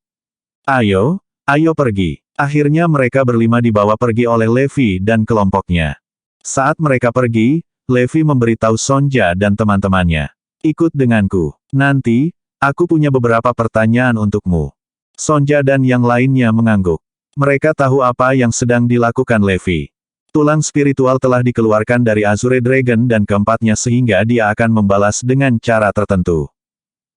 Ayo, ayo pergi. Akhirnya mereka berlima dibawa pergi oleh Levi dan kelompoknya. Saat mereka pergi, Levi memberitahu Sonja dan teman-temannya. Ikut denganku. Nanti, aku punya beberapa pertanyaan untukmu. Sonja dan yang lainnya mengangguk. Mereka tahu apa yang sedang dilakukan Levi. Tulang spiritual telah dikeluarkan dari Azure Dragon dan keempatnya sehingga dia akan membalas dengan cara tertentu.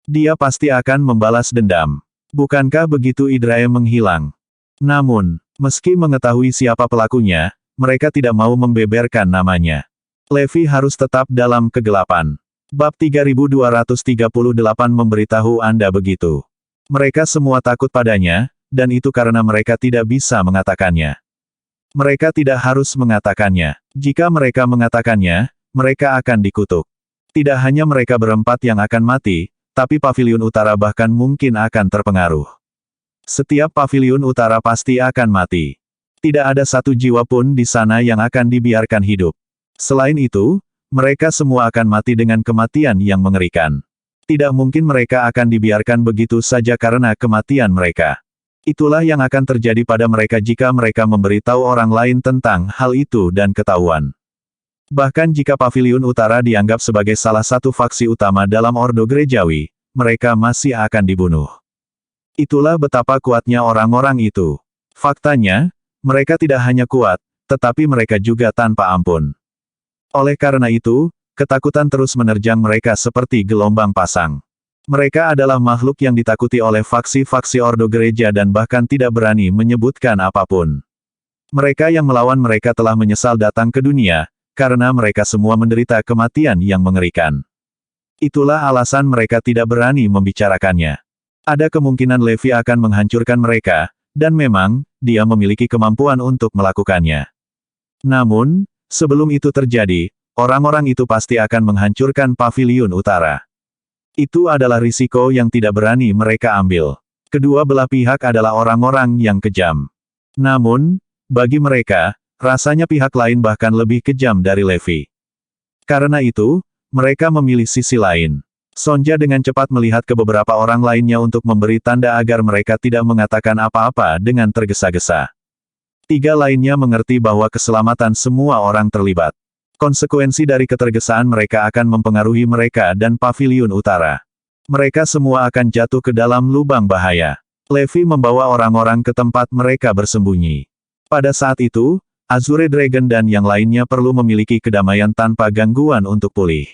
Dia pasti akan membalas dendam. Bukankah begitu? Idrae menghilang. Namun, meski mengetahui siapa pelakunya, mereka tidak mau membeberkan namanya. Levi harus tetap dalam kegelapan. Bab 3238 memberitahu Anda begitu. Mereka semua takut padanya, dan itu karena mereka tidak bisa mengatakannya. Mereka tidak harus mengatakannya. Jika mereka mengatakannya, mereka akan dikutuk. Tidak hanya mereka berempat yang akan mati, tapi paviliun utara bahkan mungkin akan terpengaruh. Setiap paviliun utara pasti akan mati. Tidak ada satu jiwa pun di sana yang akan dibiarkan hidup. Selain itu, mereka semua akan mati dengan kematian yang mengerikan. Tidak mungkin mereka akan dibiarkan begitu saja karena kematian mereka. Itulah yang akan terjadi pada mereka jika mereka memberitahu orang lain tentang hal itu dan ketahuan. Bahkan jika Paviliun Utara dianggap sebagai salah satu faksi utama dalam Ordo Gerejawi, mereka masih akan dibunuh. Itulah betapa kuatnya orang-orang itu. Faktanya, mereka tidak hanya kuat, tetapi mereka juga tanpa ampun. Oleh karena itu, ketakutan terus menerjang mereka seperti gelombang pasang. Mereka adalah makhluk yang ditakuti oleh faksi-faksi Ordo Gereja dan bahkan tidak berani menyebutkan apapun. Mereka yang melawan mereka telah menyesal datang ke dunia, karena mereka semua menderita kematian yang mengerikan. Itulah alasan mereka tidak berani membicarakannya. Ada kemungkinan Levi akan menghancurkan mereka, dan memang, dia memiliki kemampuan untuk melakukannya. Namun, sebelum itu terjadi, orang-orang itu pasti akan menghancurkan Paviliun Utara. Itu adalah risiko yang tidak berani mereka ambil. Kedua belah pihak adalah orang-orang yang kejam. Namun, bagi mereka, rasanya pihak lain bahkan lebih kejam dari Levi. Karena itu, mereka memilih sisi lain. Sonja dengan cepat melihat ke beberapa orang lainnya untuk memberi tanda agar mereka tidak mengatakan apa-apa dengan tergesa-gesa. Tiga lainnya mengerti bahwa keselamatan semua orang terlibat. Konsekuensi dari ketergesaan mereka akan mempengaruhi mereka dan Paviliun Utara. Mereka semua akan jatuh ke dalam lubang bahaya. Levi membawa orang-orang ke tempat mereka bersembunyi. Pada saat itu, Azure Dragon dan yang lainnya perlu memiliki kedamaian tanpa gangguan untuk pulih.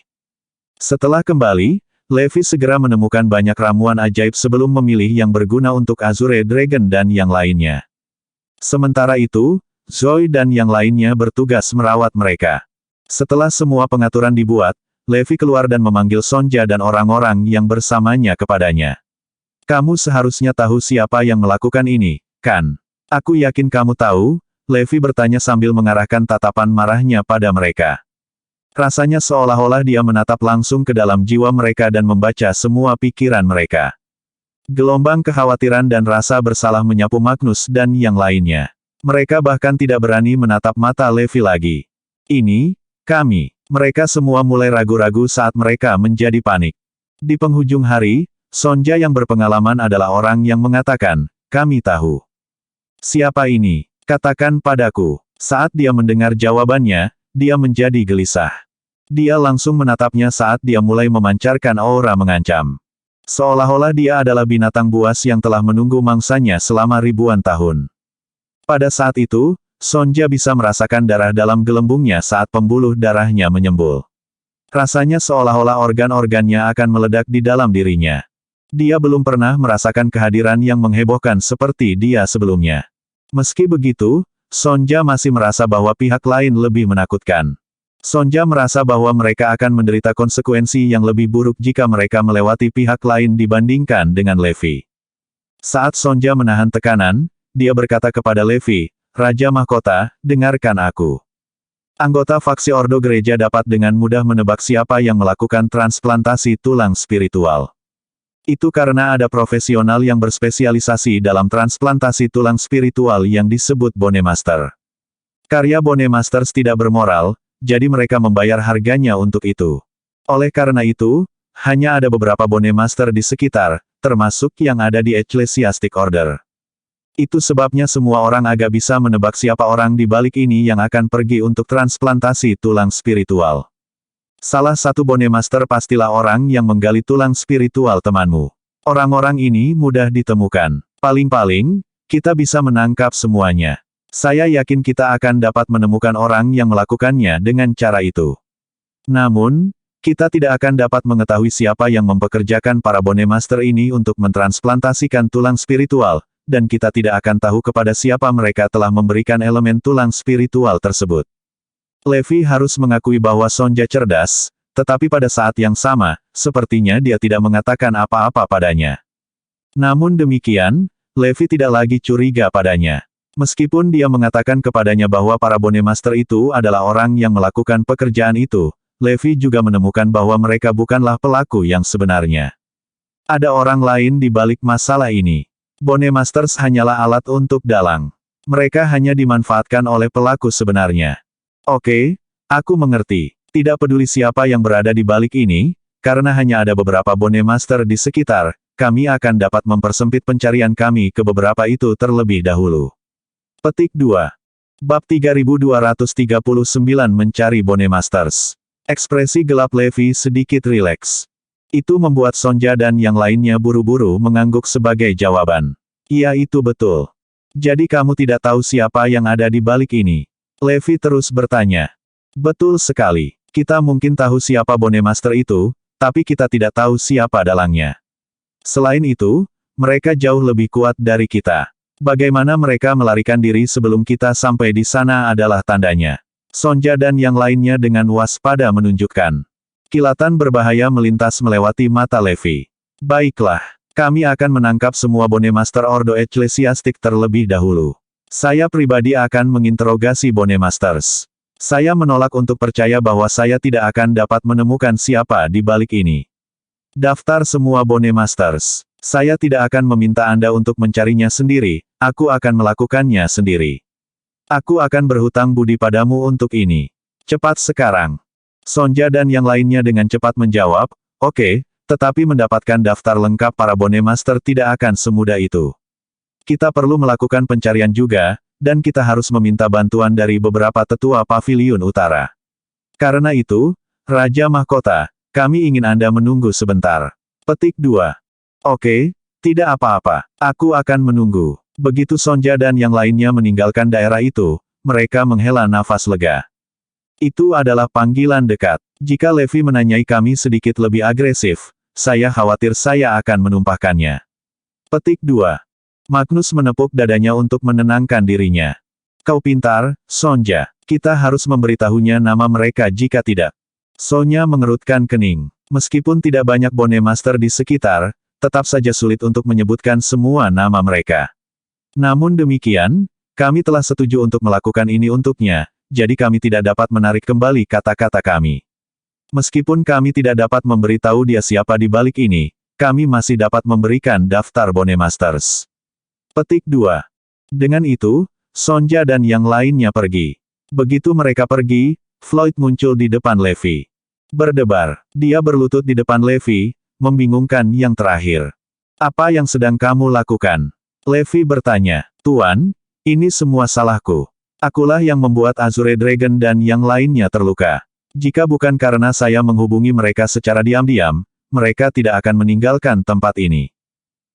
Setelah kembali, Levi segera menemukan banyak ramuan ajaib sebelum memilih yang berguna untuk Azure Dragon dan yang lainnya. Sementara itu, Zoe dan yang lainnya bertugas merawat mereka. Setelah semua pengaturan dibuat, Levi keluar dan memanggil Sonja dan orang-orang yang bersamanya kepadanya. Kamu seharusnya tahu siapa yang melakukan ini, kan? Aku yakin kamu tahu, Levi bertanya sambil mengarahkan tatapan marahnya pada mereka. Rasanya seolah-olah dia menatap langsung ke dalam jiwa mereka dan membaca semua pikiran mereka. Gelombang kekhawatiran dan rasa bersalah menyapu Magnus dan yang lainnya. Mereka bahkan tidak berani menatap mata Levi lagi. Ini, kami. Mereka semua mulai ragu-ragu saat mereka menjadi panik. Di penghujung hari, Sonja yang berpengalaman adalah orang yang mengatakan, kami tahu. Siapa ini? Katakan padaku. Saat dia mendengar jawabannya, dia menjadi gelisah. Dia langsung menatapnya saat dia mulai memancarkan aura mengancam. Seolah-olah dia adalah binatang buas yang telah menunggu mangsanya selama ribuan tahun. Pada saat itu, Sonja bisa merasakan darah dalam gelembungnya saat pembuluh darahnya menyembul. Rasanya seolah-olah organ-organnya akan meledak di dalam dirinya. Dia belum pernah merasakan kehadiran yang menghebohkan seperti dia sebelumnya. Meski begitu, Sonja masih merasa bahwa pihak lain lebih menakutkan. Sonja merasa bahwa mereka akan menderita konsekuensi yang lebih buruk jika mereka melewati pihak lain dibandingkan dengan Levi. Saat Sonja menahan tekanan, dia berkata kepada Levi, Raja Mahkota, dengarkan aku. Anggota faksi Ordo Gereja dapat dengan mudah menebak siapa yang melakukan transplantasi tulang spiritual. Itu karena ada profesional yang berspesialisasi dalam transplantasi tulang spiritual yang disebut Bone Master. Karya Bone Masters tidak bermoral, jadi mereka membayar harganya untuk itu. Oleh karena itu, hanya ada beberapa Bone Master di sekitar, termasuk yang ada di Ecclesiastic Order. Itu sebabnya semua orang agak bisa menebak siapa orang di balik ini yang akan pergi untuk transplantasi tulang spiritual. Salah satu Bone Master pastilah orang yang menggali tulang spiritual temanmu. Orang-orang ini mudah ditemukan. Paling-paling, kita bisa menangkap semuanya. Saya yakin kita akan dapat menemukan orang yang melakukannya dengan cara itu. Namun, kita tidak akan dapat mengetahui siapa yang mempekerjakan para Bone Master ini untuk mentransplantasikan tulang spiritual, dan kita tidak akan tahu kepada siapa mereka telah memberikan elemen tulang spiritual tersebut. Levi harus mengakui bahwa Sonja cerdas, tetapi pada saat yang sama, sepertinya dia tidak mengatakan apa-apa padanya. Namun demikian, Levi tidak lagi curiga padanya. Meskipun dia mengatakan kepadanya bahwa para Bone Master itu adalah orang yang melakukan pekerjaan itu, Levi juga menemukan bahwa mereka bukanlah pelaku yang sebenarnya. Ada orang lain di balik masalah ini. Bone Masters hanyalah alat untuk dalang. Mereka hanya dimanfaatkan oleh pelaku sebenarnya. Oke, aku mengerti. Tidak peduli siapa yang berada di balik ini, karena hanya ada beberapa Bone Master di sekitar, kami akan dapat mempersempit pencarian kami ke beberapa itu terlebih dahulu. Petik 2. Bab 3239 Mencari Bone Masters. Ekspresi gelap Levi sedikit rileks. Itu membuat Sonja dan yang lainnya buru-buru mengangguk sebagai jawaban. Iya itu betul. Jadi kamu tidak tahu siapa yang ada di balik ini? Levi terus bertanya. Betul sekali. Kita mungkin tahu siapa Bone Master itu, tapi kita tidak tahu siapa dalangnya. Selain itu, mereka jauh lebih kuat dari kita. Bagaimana mereka melarikan diri sebelum kita sampai di sana adalah tandanya. Sonja dan yang lainnya dengan waspada menunjukkan. Kilatan berbahaya melintas melewati mata Levi. Baiklah, kami akan menangkap semua Bone Master Ordo Ecclesiastic terlebih dahulu. Saya pribadi akan menginterogasi Bone Masters. Saya menolak untuk percaya bahwa saya tidak akan dapat menemukan siapa di balik ini. Daftar semua Bone Masters. Saya tidak akan meminta Anda untuk mencarinya sendiri, aku akan melakukannya sendiri. Aku akan berhutang budi padamu untuk ini. Cepat sekarang. Sonja dan yang lainnya dengan cepat menjawab, oke, tetapi mendapatkan daftar lengkap para Bone Master tidak akan semudah itu. Kita perlu melakukan pencarian juga, dan kita harus meminta bantuan dari beberapa tetua Paviliun Utara. Karena itu, Raja Mahkota, kami ingin Anda menunggu sebentar. Petik 2. Oke, tidak apa-apa, aku akan menunggu. Begitu Sonja dan yang lainnya meninggalkan daerah itu, mereka menghela nafas lega. Itu adalah panggilan dekat. Jika Levi menanyai kami sedikit lebih agresif, saya khawatir saya akan menumpahkannya. Petik 2. Magnus menepuk dadanya untuk menenangkan dirinya. Kau pintar, Sonja. Kita harus memberitahunya nama mereka jika tidak. Sonja mengerutkan kening. Meskipun tidak banyak Bone Master di sekitar, tetap saja sulit untuk menyebutkan semua nama mereka. Namun demikian, kami telah setuju untuk melakukan ini untuknya, jadi kami tidak dapat menarik kembali kata-kata kami. Meskipun kami tidak dapat memberitahu dia siapa di balik ini, kami masih dapat memberikan daftar Bone Masters. Petik 2. Dengan itu, Sonja dan yang lainnya pergi. Begitu mereka pergi, Floyd muncul di depan Levi. Berdebar, dia berlutut di depan Levi, membingungkan yang terakhir. Apa yang sedang kamu lakukan? Levi bertanya, Tuan, ini semua salahku. Akulah yang membuat Azure Dragon dan yang lainnya terluka. Jika bukan karena saya menghubungi mereka secara diam-diam, mereka tidak akan meninggalkan tempat ini.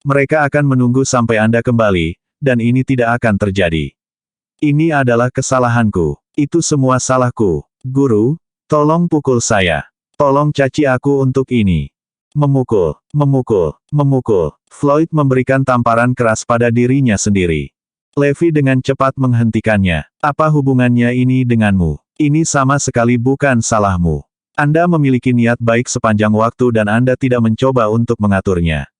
Mereka akan menunggu sampai Anda kembali, dan ini tidak akan terjadi. Ini adalah kesalahanku. Itu semua salahku. Guru, tolong pukul saya. Tolong caci aku untuk ini. Memukul, memukul, memukul. Floyd memberikan tamparan keras pada dirinya sendiri. Levi dengan cepat menghentikannya. Apa hubungannya ini denganmu? Ini sama sekali bukan salahmu. Anda memiliki niat baik sepanjang waktu dan Anda tidak mencoba untuk mengaturnya.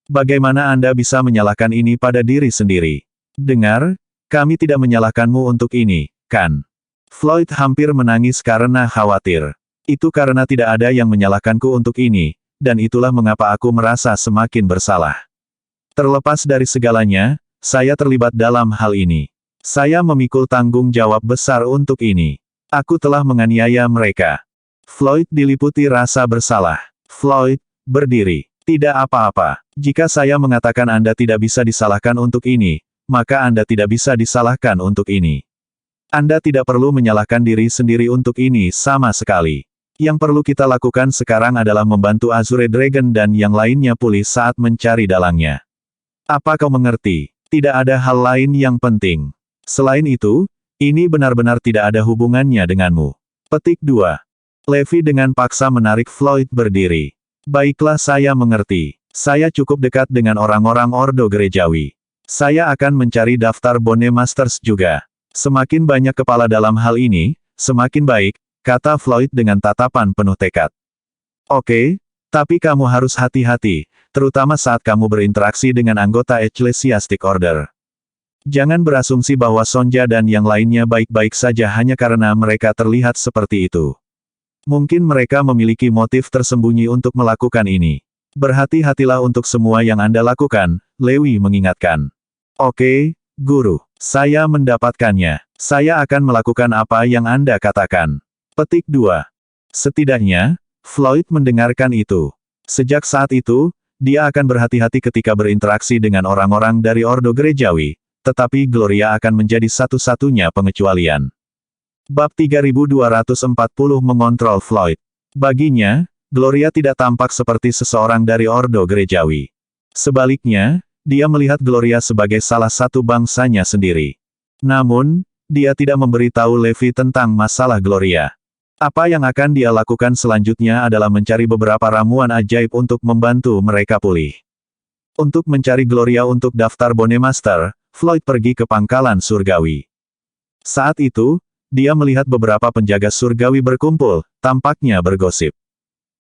Bagaimana Anda bisa menyalahkan ini pada diri sendiri? Dengar, kami tidak menyalahkanmu untuk ini, kan? Floyd hampir menangis karena khawatir. Itu karena tidak ada yang menyalahkanku untuk ini, dan itulah mengapa aku merasa semakin bersalah. Terlepas dari segalanya, saya terlibat dalam hal ini. Saya memikul tanggung jawab besar untuk ini. Aku telah menganiaya mereka. Floyd diliputi rasa bersalah. Floyd, berdiri. Tidak apa-apa. Jika saya mengatakan Anda tidak bisa disalahkan untuk ini, maka Anda tidak bisa disalahkan untuk ini. Anda tidak perlu menyalahkan diri sendiri untuk ini sama sekali. Yang perlu kita lakukan sekarang adalah membantu Azure Dragon dan yang lainnya pulih saat mencari dalangnya. Apa kau mengerti? Tidak ada hal lain yang penting. Selain itu, ini benar-benar tidak ada hubungannya denganmu. Petik 2. Levi dengan paksa menarik Floyd berdiri. Baiklah, saya mengerti. Saya cukup dekat dengan orang-orang Ordo Gerejawi. Saya akan mencari daftar Bone Masters juga. Semakin banyak kepala dalam hal ini, semakin baik, kata Floyd dengan tatapan penuh tekad. Oke, tapi kamu harus hati-hati, terutama saat kamu berinteraksi dengan anggota Ecclesiastic Order. Jangan berasumsi bahwa Sonja dan yang lainnya baik-baik saja hanya karena mereka terlihat seperti itu. Mungkin mereka memiliki motif tersembunyi untuk melakukan ini. Berhati-hatilah untuk semua yang Anda lakukan, Lewi mengingatkan. Oke, Guru, saya mendapatkannya. Saya akan melakukan apa yang Anda katakan. Petik 2. Setidaknya, Floyd mendengarkan itu. Sejak saat itu, dia akan berhati-hati ketika berinteraksi dengan orang-orang dari Ordo Gerejawi, tetapi Gloria akan menjadi satu-satunya pengecualian. Bab 3240 mengontrol Floyd. Baginya, Gloria tidak tampak seperti seseorang dari Ordo Gerejawi. Sebaliknya, dia melihat Gloria sebagai salah satu bangsanya sendiri. Namun, dia tidak memberitahu Levi tentang masalah Gloria. Apa yang akan dia lakukan selanjutnya adalah mencari beberapa ramuan ajaib untuk membantu mereka pulih. Untuk mencari Gloria untuk daftar Bone Master, Floyd pergi ke pangkalan surgawi. Saat itu, dia melihat beberapa penjaga surgawi berkumpul, tampaknya bergosip.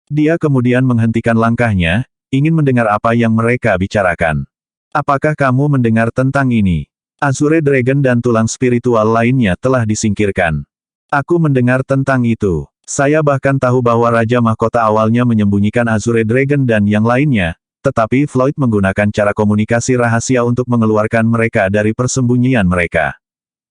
Dia kemudian menghentikan langkahnya, ingin mendengar apa yang mereka bicarakan. Apakah kamu mendengar tentang ini? Azure Dragon dan tulang spiritual lainnya telah disingkirkan. Aku mendengar tentang itu. Saya bahkan tahu bahwa Raja Mahkota awalnya menyembunyikan Azure Dragon dan yang lainnya, tetapi Floyd menggunakan cara komunikasi rahasia untuk mengeluarkan mereka dari persembunyian mereka.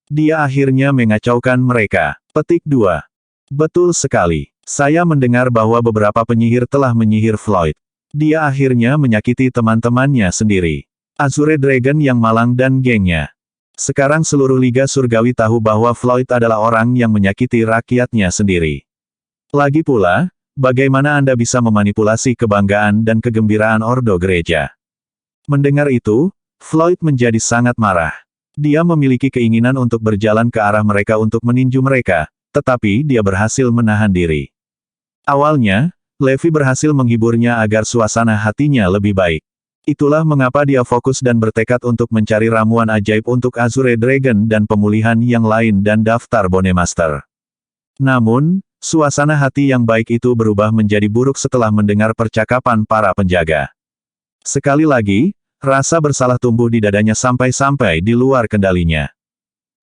Dia akhirnya mengacaukan mereka. Petik 2. Betul sekali. Saya mendengar bahwa beberapa penyihir telah menyihir Floyd. Dia akhirnya menyakiti teman-temannya sendiri. Azure Dragon yang malang dan gengnya. Sekarang seluruh Liga Surgawi tahu bahwa Floyd adalah orang yang menyakiti rakyatnya sendiri. Lagi pula, bagaimana Anda bisa memanipulasi kebanggaan dan kegembiraan Ordo Gereja? Mendengar itu, Floyd menjadi sangat marah. Dia memiliki keinginan untuk berjalan ke arah mereka untuk meninju mereka, tetapi dia berhasil menahan diri. Awalnya, Levi berhasil menghiburnya agar suasana hatinya lebih baik. Itulah mengapa dia fokus dan bertekad untuk mencari ramuan ajaib untuk Azure Dragon dan pemulihan yang lain dan daftar Bone Master. Namun, suasana hati yang baik itu berubah menjadi buruk setelah mendengar percakapan para penjaga. Sekali lagi, rasa bersalah tumbuh di dadanya sampai-sampai di luar kendalinya.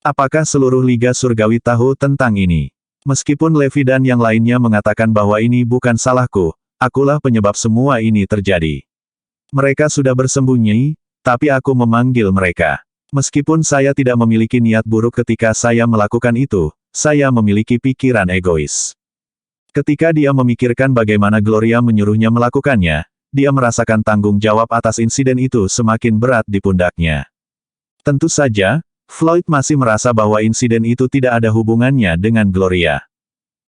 Apakah seluruh Liga Surgawi tahu tentang ini? Meskipun Levi dan yang lainnya mengatakan bahwa ini bukan salahku, akulah penyebab semua ini terjadi. Mereka sudah bersembunyi, tapi aku memanggil mereka. Meskipun saya tidak memiliki niat buruk ketika saya melakukan itu, saya memiliki pikiran egois. Ketika dia memikirkan bagaimana Gloria menyuruhnya melakukannya, dia merasakan tanggung jawab atas insiden itu semakin berat di pundaknya. Tentu saja, Floyd masih merasa bahwa insiden itu tidak ada hubungannya dengan Gloria.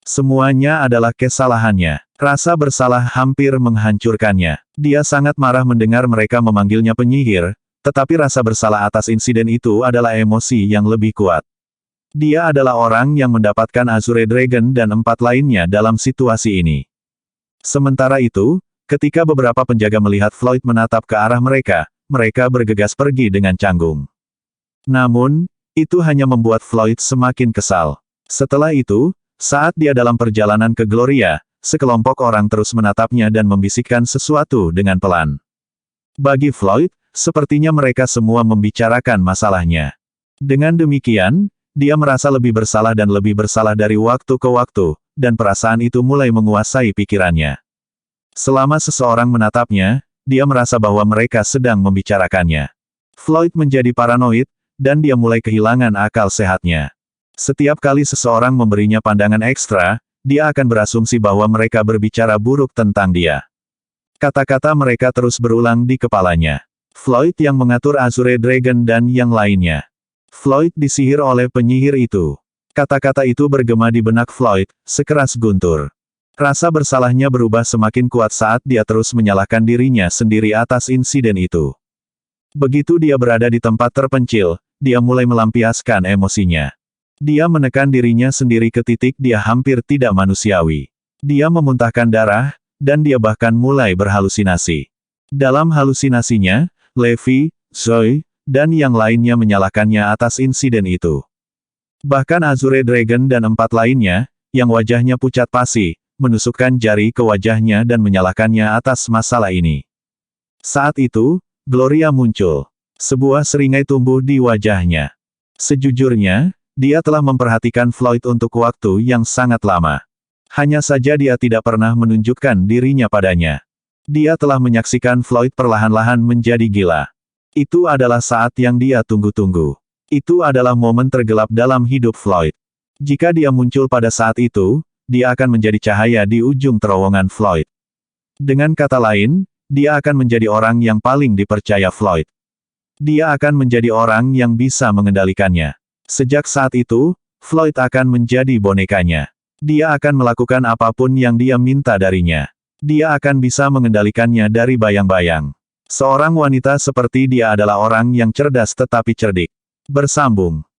Semuanya adalah kesalahannya. Rasa bersalah hampir menghancurkannya. Dia sangat marah mendengar mereka memanggilnya penyihir, tetapi rasa bersalah atas insiden itu adalah emosi yang lebih kuat. Dia adalah orang yang mendapatkan Azure Dragon dan 4 lainnya dalam situasi ini. Sementara itu, ketika beberapa penjaga melihat Floyd menatap ke arah mereka, mereka bergegas pergi dengan canggung. Namun, itu hanya membuat Floyd semakin kesal. Setelah itu, saat dia dalam perjalanan ke Gloria, sekelompok orang terus menatapnya dan membisikkan sesuatu dengan pelan. Bagi Floyd, sepertinya mereka semua membicarakan masalahnya. Dengan demikian, dia merasa lebih bersalah dan lebih bersalah dari waktu ke waktu, dan perasaan itu mulai menguasai pikirannya. Selama seseorang menatapnya, dia merasa bahwa mereka sedang membicarakannya. Floyd menjadi paranoid, dan dia mulai kehilangan akal sehatnya. Setiap kali seseorang memberinya pandangan ekstra, dia akan berasumsi bahwa mereka berbicara buruk tentang dia. Kata-kata mereka terus berulang di kepalanya. Floyd yang mengatur Azure Dragon dan yang lainnya. Floyd disihir oleh penyihir itu. Kata-kata itu bergema di benak Floyd, sekeras guntur. Rasa bersalahnya berubah semakin kuat saat dia terus menyalahkan dirinya sendiri atas insiden itu. Begitu dia berada di tempat terpencil, dia mulai melampiaskan emosinya. Dia menekan dirinya sendiri ke titik dia hampir tidak manusiawi. Dia memuntahkan darah, dan dia bahkan mulai berhalusinasi. Dalam halusinasinya, Levi, Zoe, dan yang lainnya menyalahkannya atas insiden itu. Bahkan Azure Dragon dan 4 lainnya, yang wajahnya pucat pasi, menusukkan jari ke wajahnya dan menyalahkannya atas masalah ini. Saat itu, Gloria muncul. Sebuah seringai tumbuh di wajahnya. Sejujurnya, dia telah memperhatikan Floyd untuk waktu yang sangat lama. Hanya saja dia tidak pernah menunjukkan dirinya padanya. Dia telah menyaksikan Floyd perlahan-lahan menjadi gila. Itu adalah saat yang dia tunggu-tunggu. Itu adalah momen tergelap dalam hidup Floyd. Jika dia muncul pada saat itu, dia akan menjadi cahaya di ujung terowongan Floyd. Dengan kata lain, dia akan menjadi orang yang paling dipercaya Floyd. Dia akan menjadi orang yang bisa mengendalikannya. Sejak saat itu, Floyd akan menjadi bonekanya. Dia akan melakukan apapun yang dia minta darinya. Dia akan bisa mengendalikannya dari bayang-bayang. Seorang wanita seperti dia adalah orang yang cerdas tetapi cerdik. Bersambung.